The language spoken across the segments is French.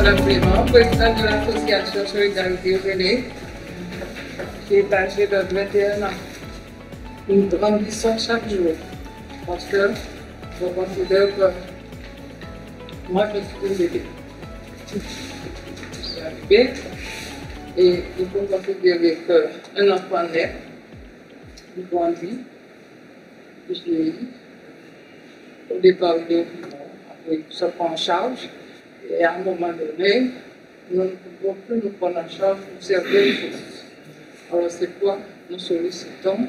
Madame Clément, présidente de l'association Solidarité René, qui est âgée de 21 ans. Nous grandissons chaque jour parce que je considère que moi je suis une bébé. Je suis un bébé et il faut considérer qu'un enfant naît, il grandit, il vieillit. Au départ, il est après, il se prend en charge et à un moment donné, nous ne pouvons plus nous prendre en charge pour certaines choses. Alors c'est pourquoi nous sollicitons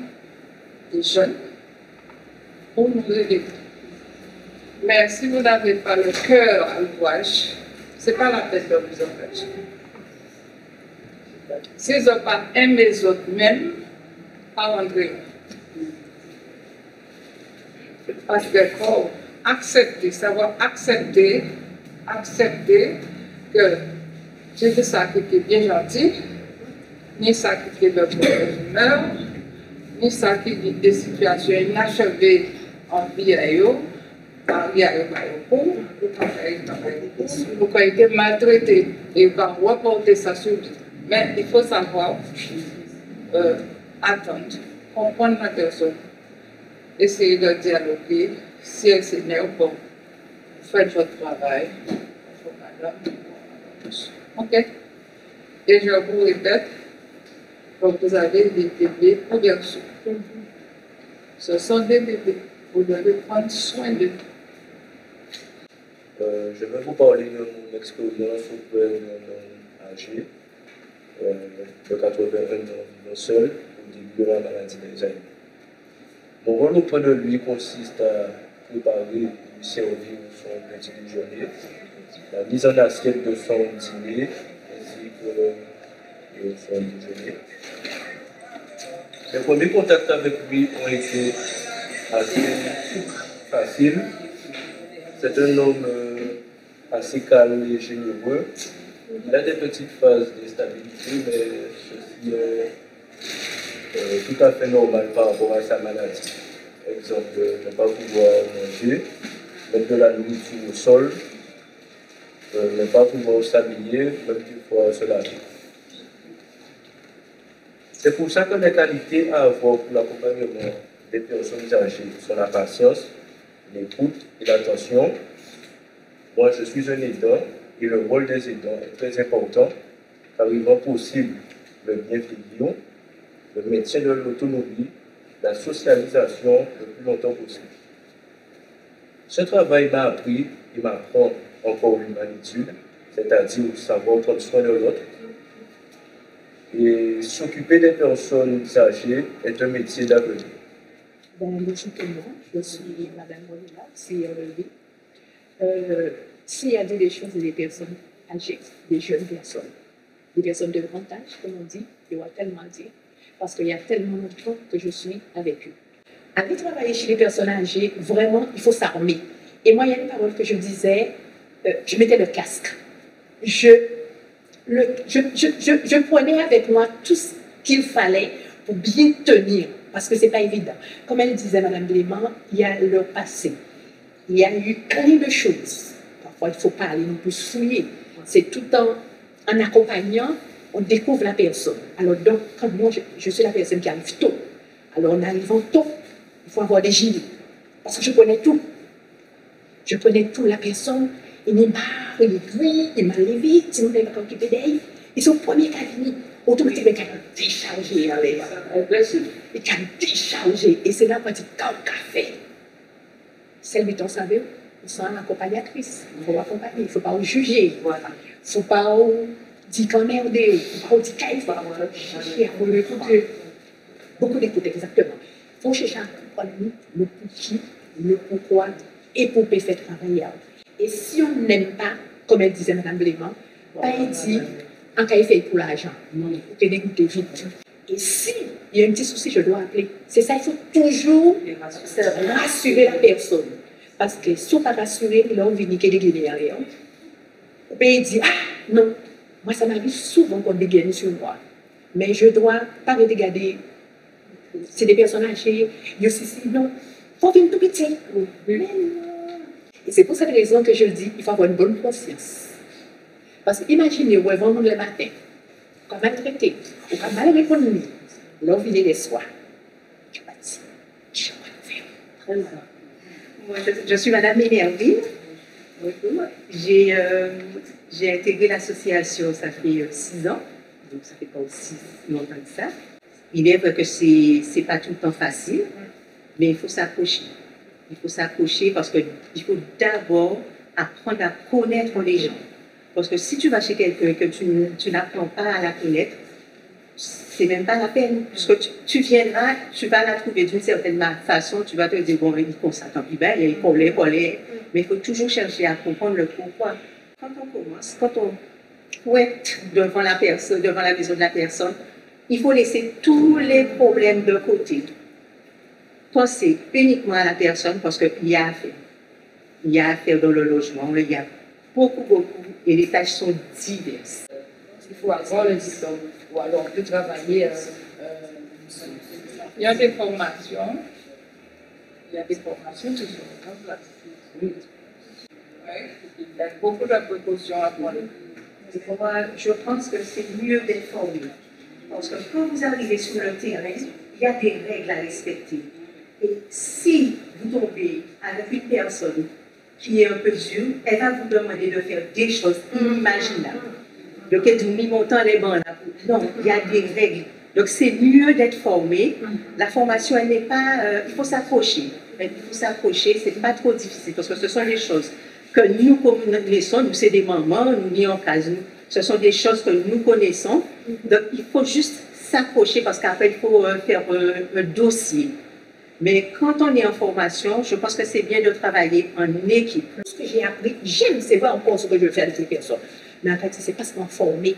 des jeunes pour nous aider. Mais si vous n'avez pas le cœur à l'ouvrage, ce n'est pas la peine de vous engager. Si ils n'ont pas aimé les autres même, pas rentrer. Parce que faut accepter, savoir accepter que j'ai des sacs qui est bien gentil, ni ça qui est de mauvaise humeur, ni ça qui est des situations inachevées en vie à eux, en vie à eux, vous avez été maltraité et vous va reporter ça sur lui. Mais il faut savoir attendre, comprendre la personne, essayer de dialoguer. Si elle s'énerve, bon, faites votre travail. Ok? Et je vous répète, donc vous avez des bébés ou garçons. Ce sont des bébés. Vous devez prendre soin d'eux. Je vais vous parler de mon expérience auprès d'un homme âgé de 81 ans vivant seul au début de la maladie d'Alzheimer. Mon rôle auprès de lui consiste à préparer et lui servir son petit déjeuner, la mise en assiette de son dîner ainsi que son déjeuner. Mes premiers contacts avec lui ont été assez faciles. C'est un homme assez calme et généreux. Il a des petites phases d'instabilité, mais ceci est tout à fait normal par rapport à sa maladie. Par exemple, ne pas pouvoir manger, mettre de la nourriture au sol, ne pas pouvoir s'habiller, même des fois se laver. C'est pour ça que les qualités à avoir pour l'accompagnement des personnes âgées sont la patience, l'écoute et l'attention. Moi, je suis un aidant et le rôle des aidants est très important car il rend possible le bien vieillir, le maintien de l'autonomie, la socialisation le plus longtemps possible. Ce travail m'a appris et m'apprend encore l'humanitude, c'est-à-dire savoir prendre soin de l'autre. Et s'occuper des personnes âgées est un métier d'avenir. Logiquement, je suis Madame Molina, c'est relevé. S'il y a des choses des personnes âgées, des jeunes personnes, des personnes de grand âge, comme on dit, il y aura tellement à dire, parce qu'il y a tellement longtemps que je suis avec eux. Aller travailler chez les personnes âgées, vraiment, il faut s'armer. Et moi, il y a une parole que je disais, je mettais le casque. Je prenais avec moi tout ce qu'il fallait pour bien tenir, parce que ce n'est pas évident. Comme elle disait, Madame Clément, il y a le passé. Il y a eu plein de choses. Parfois, il ne faut pas aller non plus fouiller. C'est tout en accompagnant, on découvre la personne. Alors, donc, quand moi, je suis la personne qui arrive tôt. Alors, en arrivant tôt, il faut avoir des gilets. Parce que je connais tout. Je connais tout. La personne, il est marre, il est gris, il est mal levé, sinon il n'est pas occupé d'elle. Ils sont premiers qu'à venir. Automatiquement, il a déchargé en l'air. Il a déchargé. Et c'est là qu'on dit, comme café. Celle du temps, ça veut, on sent l'accompagnatrice. Il faut accompagner, il ne faut pas juger. Voilà. Il ne faut pas dire qu'on merde, il ne faut pas dire qu'il faut chercher à l'écouter. Beaucoup d'écoute, exactement. Il faut chercher à comprendre le pour le pourquoi et pour faire travailler. Et si on n'aime pas, comme elle disait Mme Clément, pas dit en cas il fait pour l'argent. Non, il faut dégoûter vite. Et si il y a un petit souci, je dois appeler. C'est ça, il faut toujours rassurer la personne. Parce que si on ne pas rassurer, là, on vient niquer des guillemets derrière. On peut dire, ah non, moi ça m'arrive souvent qu'on dégaine sur moi. Mais je ne dois pas regarder. C'est des personnes âgées, non, il faut venir tout petit. Mais non. Et c'est pour cette raison que je dis, il faut avoir une bonne conscience. Parce que imaginez, vous vraiment le matin, vous avez maltraité, vous avez mal répondu, l'on vient les soirs. Très mal. Moi, je suis Madame Ménerville. J'ai intégré l'association, ça fait 6 ans, donc ça fait pas aussi longtemps que ça. Il est vrai que c'est pas tout le temps facile, mais il faut s'accrocher. Il faut s'accrocher parce qu'il faut d'abord apprendre à connaître les gens. Parce que si tu vas chez quelqu'un et que tu n'apprends pas à la connaître, c'est même pas la peine. Parce que tu viendras, tu vas la trouver d'une certaine façon, tu vas te dire, bon, il constate tant pis, il est collé. Mais il faut toujours chercher à comprendre le pourquoi. Quand on commence, quand on fouette devant la personne, devant la maison de la personne, il faut laisser tous les problèmes de côté. Penser uniquement à la personne parce qu'il y a à faire. Il y a à faire dans le logement, il y a beaucoup, et les tâches sont diverses. Il faut avoir le diplôme, ou alors de travailler. Il y a des formations qui sont en place. Oui. Il y a beaucoup de précautions à prendre. Moi, je pense que c'est mieux d'être formé. Parce que quand vous arrivez sur le terrain, il y a des règles à respecter. Et si vous tombez avec une personne qui est un peu dure, elle va vous demander de faire des choses inimaginables. Donc, elle dit, montant les bancs là. Non, il y a des règles. Donc, c'est mieux d'être formé. La formation, elle n'est pas... il faut s'accrocher. Il faut s'accrocher, c'est pas trop difficile parce que ce sont des choses que nous connaissons, nous c'est des mamans, nous n'y en cas, ce sont des choses que nous connaissons. Donc, il faut juste s'accrocher parce qu'après, il faut faire un dossier. Mais quand on est en formation, je pense que c'est bien de travailler en équipe. Ce que j'ai appris, j'aime, c'est vrai encore ce que je veux faire avec les personnes. Mais en fait, c'est parce qu'on est formé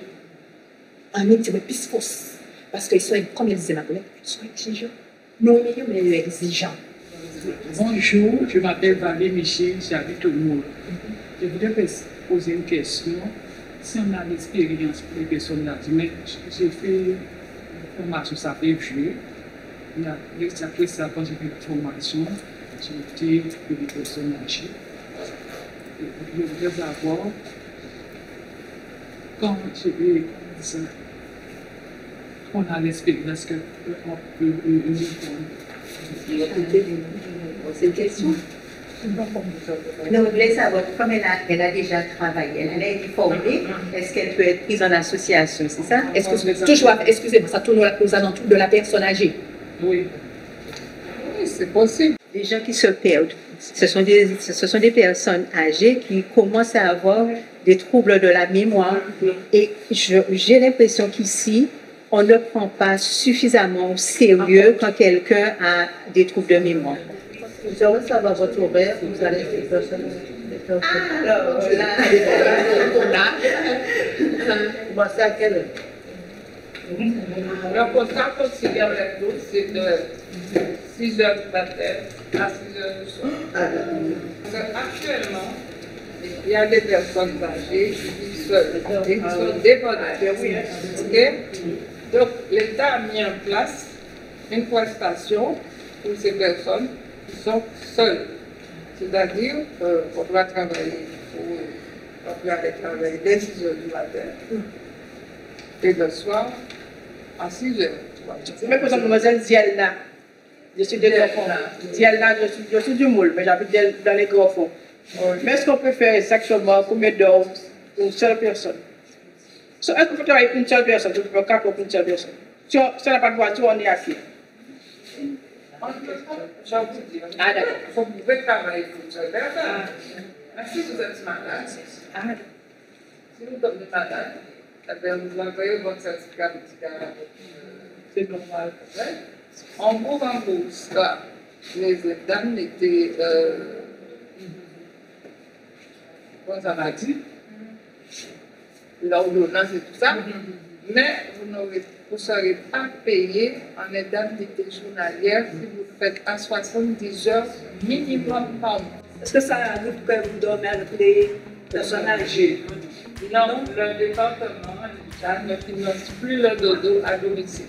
en un petit peu plus fausse. Parce qu'ils sont, comme le disait ma collègue, ils sont exigeants. Non, mais exigeants. Bonjour, je m'appelle Valérie Michel, j'habite au Moule. Je voudrais poser une question. Si on a l'expérience pour les personnes là, mais j'ai fait une formation, ça fait vieux. Après ça, quand j'ai fait la formation, j'ai été pour les personnes âgées. Je voudrais savoir, quand j'ai fait ça, on a l'expérience qu'on peut C'est une question. Non, je voulais savoir, comme elle a déjà travaillé, elle a été formée, est-ce qu'elle peut être prise en association, c'est ça? Est-ce que toujours, excusez-moi, ça tourne aux alentours de la personne âgée? Oui. Oui, c'est possible. Les gens qui se perdent, ce sont des personnes âgées qui commencent à avoir des troubles de la mémoire. Et j'ai l'impression qu'ici, on ne prend pas suffisamment au sérieux quand quelqu'un a des troubles de mémoire. Vous allez savoir votre horaire, vous allez faire personne. Alors là, Vous commencez à quelle heure? Le contrat considéré avec nous, c'est de 6 heures du matin à 6 heures du soir. Parce qu'actuellement, il y a des personnes âgées qui vivent seules et qui sont dépendantes. Okay? Donc, l'État a mis en place une prestation pour ces personnes qui sont seules. C'est-à-dire qu'on doit travailler, on doit aller travailler dès 6 heures du matin et le soir à 6 heures. C'est même pour ça que mademoiselle Diel là. Je suis de Grandfond. Diel là, je suis du Moule, mais j'habite dans les Grandfonds. Mais est-ce qu'on peut faire exactement combien d'heures pour une seule personne? Est-ce qu'on peut travailler pour une seule personne? Je peux pas pour une seule personne. Si on n'a pas de voiture, on est à pied. J'en vous dis, vous pouvez travailler pour une seule personne. Mais si vous êtes malade, si vous êtes malade, vous envoyez votre certificat médical, c'est normal. On vous rembourse les indemnités, comment ça m'a dit, l'ordonnance et tout ça, mais vous ne serez pas payé en indemnité journalière si vous faites à 70 heures minimum par mois. Est-ce que ça arrive que vous dormez avec les personnes âgées? Non, le département ne finance plus le dodo à domicile.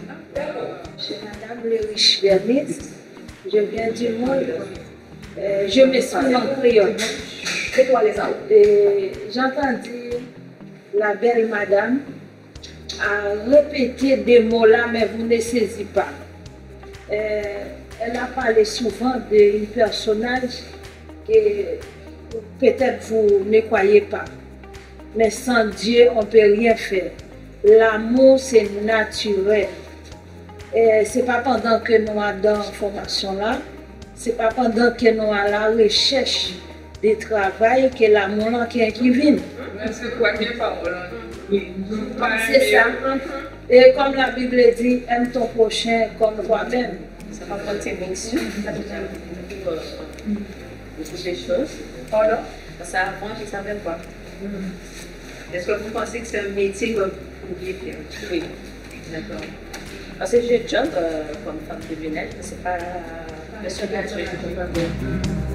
Je suis Madame Leriche Vernis, je viens du monde. Je m'exprime en créole. C'est toi les autres. J'entends dire la belle madame a répété des mots là, mais vous ne saisissez pas. Elle a parlé souvent d'un personnage que peut-être vous ne croyez pas. Mais sans Dieu, on ne peut rien faire. L'amour, c'est naturel. Ce n'est pas pendant que nous sommes dans la formation là, ce n'est pas pendant que nous sommes à la recherche du travail que l'amour qui vient. C'est quoi bien parole? Oui. C'est ça. Et comme la Bible dit, aime ton prochain comme toi-même. Ça va prendre ses fonctions, ça nous a beaucoup de choses. Pardon? Ça avant, je ne savais pas. Est-ce que vous pensez que c'est un métier que vous pouviez faire? Oui, d'accord. Parce que je job comme femme tribunal, mais ce n'est pas le seul métier que je peux faire.